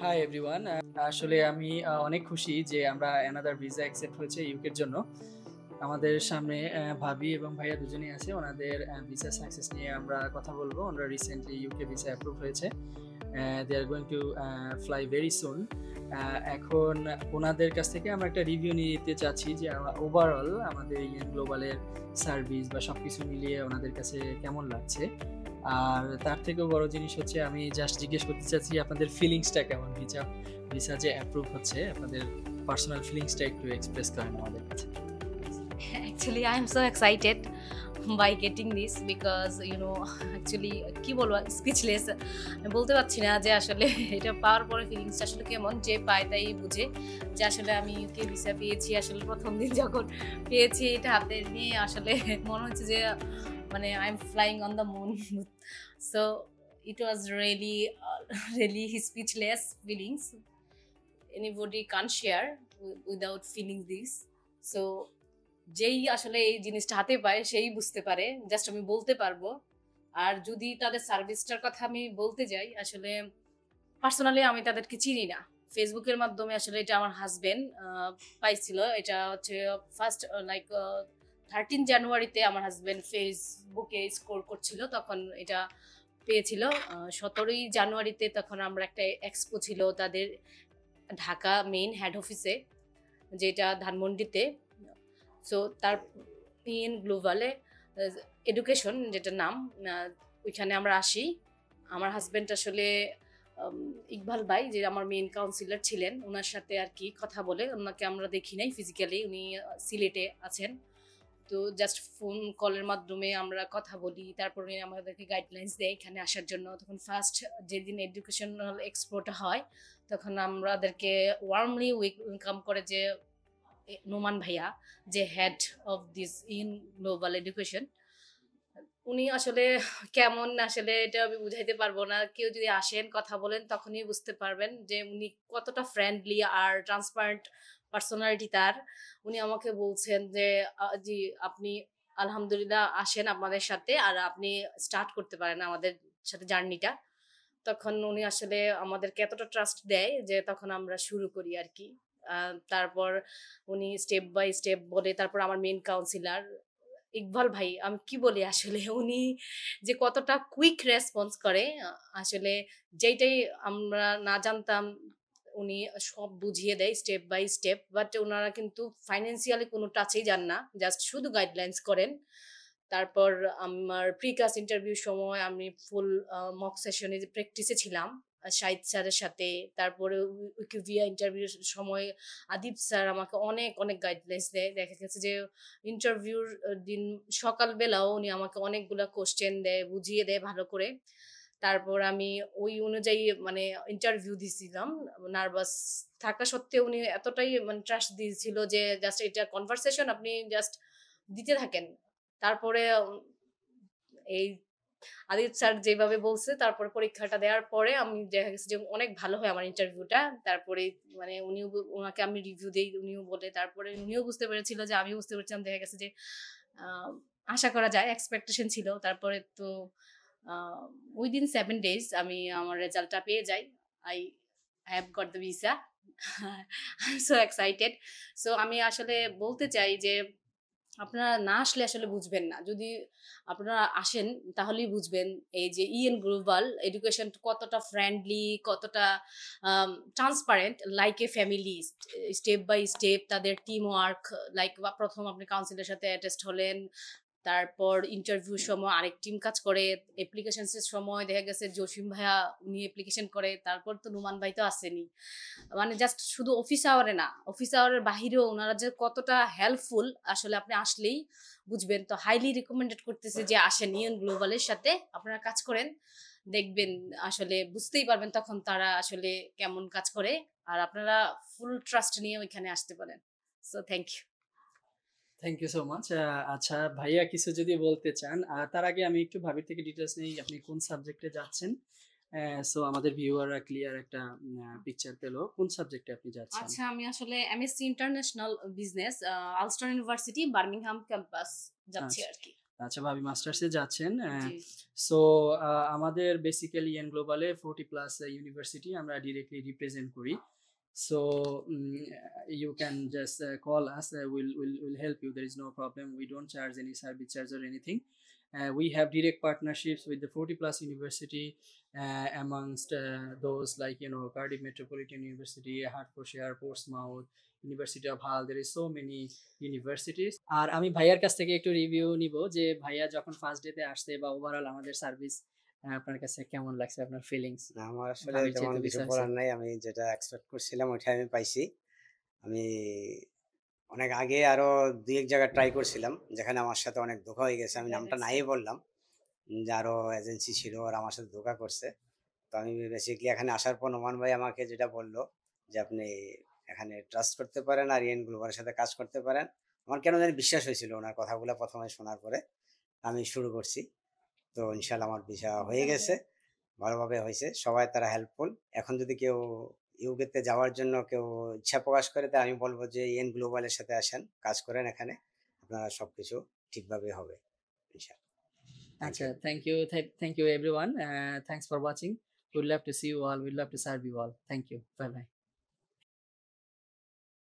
Hi everyone. আসলে আমি অনেক খুশি যে আমরা অ্যানাদার ভিসা অ্যাকসেপ্ট হয়েছে ইউকের জন্য। আমাদের সামনে ভাবি এবং ভাইয়া দুজনেই আছে। ওনাদের ভিসা সাকসেস নিয়ে আমরা কথা বলবো। ওনারা রিসেন্টলি ইউকে ভিসা অ্যাপ্রুভ হয়েছে। They are going to fly very soon. এখন ওনাদের কাছ থেকে আমরা একটা রিভিউ নিতে চাচ্ছি যে ওভারঅল আমাদের ইয়েন গ্লোবালের সার্ভিস বা সব কিছু মিলিয়ে ওনাদের কাছে কেমন লাগছে। আর তার থেকেও বড় জিনিস হচ্ছে আমি জাস্ট জিজ্ঞেস করতে চাচ্ছি আপনাদের ফিলিংসটা কেমন, ভিসা ভিসা যে অ্যাপ্রুভ হচ্ছে আপনাদের পার্সোনাল ফিলিংসটা একটু এক্সপ্রেস করেন আমাদের কাছে। Actually, I'm so excited by getting this because actually কি বলবো স্পিচলেস। আমি বলতে পারছি না যে আসলে এটা পাওয়ার পরে ফিলিংসটা আসলে কেমন, যে পায় তাই বুঝে যে আসলে আমি ইউকে ভিসা পেয়েছি। আসলে প্রথম দিন যখন পেয়েছি এটা হাতে নিয়ে আসলে মনে হচ্ছে যে মানে I am flying on the moon. So it was really speechless feelings. Anybody can't share without feeling this. So যেই আসলে এই জিনিসটা হাতে পায় সেই বুঝতে পারে, জাস্ট আমি বলতে পারবো। আর যদি তাদের সার্ভিসটার কথা আমি বলতে যাই, আসলে পার্সোনালি আমি তাদেরকে চিনি না, ফেসবুকের মাধ্যমে আসলে এটা আমার হাজবেন্ড পাইছিল। এটা হচ্ছে ফার্স্ট লাইক 13 জানুয়ারিতে আমার হাজবেন্ড ফেসবুকে স্ক্রল করছিল, তখন এটা পেয়েছিল। 17 জানুয়ারিতে তখন আমরা একটা এক্সপো ছিল তাদের ঢাকা মেইন হেড অফিসে, যেটা ধানমন্ডিতে। সো তার পিএন গ্লোবালে এডুকেশন যেটা নাম, ওইখানে আমরা আসি। আমার হাজব্যান্ড আসলে ইকবাল ভাই, যে আমার মেইন কাউন্সিলর ছিলেন, ওনার সাথে আর কি কথা বলে, ওনাকে আমরা দেখি নাই ফিজিক্যালি, উনি সিলেটে আছেন। তো জাস্ট ফোন কলের মাধ্যমে আমরা কথা বলি, তারপর উনি আমাদেরকে গাইডলাইন্স দেয় এখানে আসার জন্য। তখন ফার্স্ট যেদিন এডুকেশনাল এক্সপোটা হয় তখন আমাদেরকে ওয়ার্মলি ওয়েলকাম করে যে নোমান ভাইয়া, যে head of this in global education. উনি আসলে কেমন, আসলে এটা আমি বুঝাইতে পারবো না। কেউ যদি আসেন কথা বলেন তখনই বুঝতে পারবেন যে উনি কতটা ফ্রেন্ডলি আর ট্রান্সপারেন্ট পার্সোনালিটি তার। উনি আমাকে বলছেন যে জি আপনি আলহামদুলিল্লাহ আসেন আমাদের সাথে, আর আপনি স্টার্ট করতে পারেন আমাদের সাথে জার্নিটা। তখন উনি আসলে আমাদেরকে এতটা ট্রাস্ট দেয় যে তখন আমরা শুরু করি আর কি। তারপর উনি স্টেপ বাই স্টেপ বলে, তারপর আমার মেইন কাউন্সিলর ইকবাল ভাই, আমি কি বলি আসলে উনি যে কতটা কুইক রেসপন্স করে, আসলে যেটাই আমরা না জানতাম উনি সব বুঝিয়ে দেয় স্টেপ বাই স্টেপ। বাট ওনারা কিন্তু ফাইন্যান্সিয়ালি কোনো টাচেই যান না, জাস্ট শুধু গাইডলাইন্স করেন। তারপর আমার প্রিকাস ইন্টারভিউর সময় আমি ফুল মক সেশনে প্র্যাকটিসে ছিলাম শাহিদ স্যারের সাথে। তারপরে উইকিভিয়া ইন্টারভিউর সময় আদিব স্যার আমাকে অনেক অনেক গাইডলাইন্স দেয়। দেখা গেছে যে ইন্টারভিউর দিন সকালবেলাও উনি আমাকে অনেকগুলো কোশ্চেন দেয়, বুঝিয়ে দেয় ভালো করে। তারপর আমি ওই অনুযায়ী মানে ইন্টারভিউ দিছিলাম। নার্ভাস থাকা সত্ত্বেও উনি এতটাই মানে ট্রাস্ট দিয়েছিল যে জাস্ট এটা কনভারসেশন আপনি জাস্ট দিতে থাকেন। তারপরে এই আদিত স্যার যেভাবে বলছে, তারপর পরীক্ষাটা দেওয়ার পরে আমি দেখা গেছে যে অনেক ভালো হয় আমার ইন্টারভিউটা। তারপরে মানে ওনাকে আমি রিভিউ দিই, উনিও বলে, তারপরে উনিও বুঝতে পেরেছিল যে আমিও বুঝতে পেরেছিলাম। দেখা গেছে যে আশা করা যায়, এক্সপেকটেশন ছিল। তারপরে তো উইদিন 7 days আমি আমার রেজাল্টটা পেয়ে যাই। I have got the visa. I am so excited. So আমি আসলে বলতে চাই যে আপনারা না আসলে আসলে বুঝবেন না, যদি আপনারা আসেন তাহলেই বুঝবেন এই যে ইএন গ্লোবাল এডুকেশন কতটা ফ্রেন্ডলি, কতটা transparent, like a family. Step by step তাদের টিম ওয়ার্ক, লাইক প্রথম আপনি কাউন্সিলের সাথে অ্যাটেস্ট হলেন, তারপর ইন্টারভিউর সময় আরেক টিম কাজ করে, অ্যাপ্লিকেশনসের সময় দেখা গেছে জসিম ভাইয়া উনি অ্যাপ্লিকেশন করে, তারপর তো নুমান ভাই তো আসেনি। মানে জাস্ট শুধু অফিস আওয়ারে না, অফিস আওয়ারের বাহিরেও ওনারা যে কতটা হেল্পফুল আসলে আপনি আসলেই বুঝবেন। তো হাইলি রিকমেন্ডেড করতেছে যে আসেন ইয়ন গ্লোবালের সাথে আপনারা কাজ করেন, দেখবেন আসলে বুঝতেই পারবেন তখন তারা আসলে কেমন কাজ করে। আর আপনারা ফুল ট্রাস্ট নিয়ে ওইখানে আসতে পারেন। So thank you. Thank you so much. আচ্ছা ভাইয়া কিছু যদি বলতে চান, তার আগে আমি একটু ভাবির থেকে ডিটেলস নেই আপনি কোন সাবজেক্টে যাচ্ছেন। সো আমাদের ভিউয়াররা ক্লিয়ার একটা পিকচার পেলো কোন সাবজেক্টে আপনি যাচ্ছেন। আচ্ছা, আমি আসলে MSc international business Aston university Birmingham campus যাচ্ছি আচ্ছা আর কি। আচ্ছা, ভাবি মাস্টার্সে যাচ্ছেন। জি। সো আমাদের বেসিক্যালি ইয়েন গ্লোবালে 40 প্লাস ইউনিভার্সিটি আমরা ডিরেক্টলি রিপ্রেজেন্ট করি। So you can just call us, will help you. There is no problem. We don't charge any service charge or anything. We have direct partnerships with the 40 plus university, amongst those like Cardiff Metropolitan University, Hertfordshire, Portsmouth, University of Hull. There is so many universities. আর আমি ভাইয়ার কাছ থেকে একটু review নিব যে ভাইয়া যখন first ডেতে আসছে বা ওভারঅল আমাদের সার্ভিস আপনার কাছে কেমন লাগছে, আপনার ফিলিংস। না, আমার আসলে ভাবি তেমন যেহেতু কিছু ভিসা বলার হয়েছে। নাই। আমি যেটা এক্সপেক্ট করছিলাম ওইটাই আমি পাইছি। আমি অনেক আগে আরো ২-১ জায়গায় ট্রাই করছিলাম, যেখানে আমার সাথে অনেক ধোঁকা হয়ে গেছে। আমি নামটা নাই বললাম, যে আরো এজেন্সি ছিল আর আমার সাথে ধোঁকা করছে। তো আমি বেসিক্যালি এখানে আসার পর নোমান ভাই আমাকে যেটা বললো যে আপনি এখানে ট্রাস্ট করতে পারেন আর ইয়েন গ্লোবালের সাথে কাজ করতে পারেন। আমার কেন জানি বিশ্বাস হয়েছিল ওনার কথাগুলো প্রথমে শোনার পরে। আমি শুরু করছি। তো ইনশাআল্লাহ আমার ভিসা হয়ে গেছে, ভালোভাবে হয়েছে। সবাই তারা হেল্পফুল। এখন যদি কেউ ইউকেতে যাওয়ার জন্য কেউ ইচ্ছা প্রকাশ করে, তা আমি বলবো যে ইয়েন গ্লোবালের সাথে আসেন, কাজ করেন এখানে, আপনারা সবকিছু ঠিকভাবে হবে ইনশাআল্লাহ। থ্যাংক আচ্ছা, you. Thank you everyone. Thanks for watching. We'd love to see you all, we'd love to serve you all. Thank you, bye by.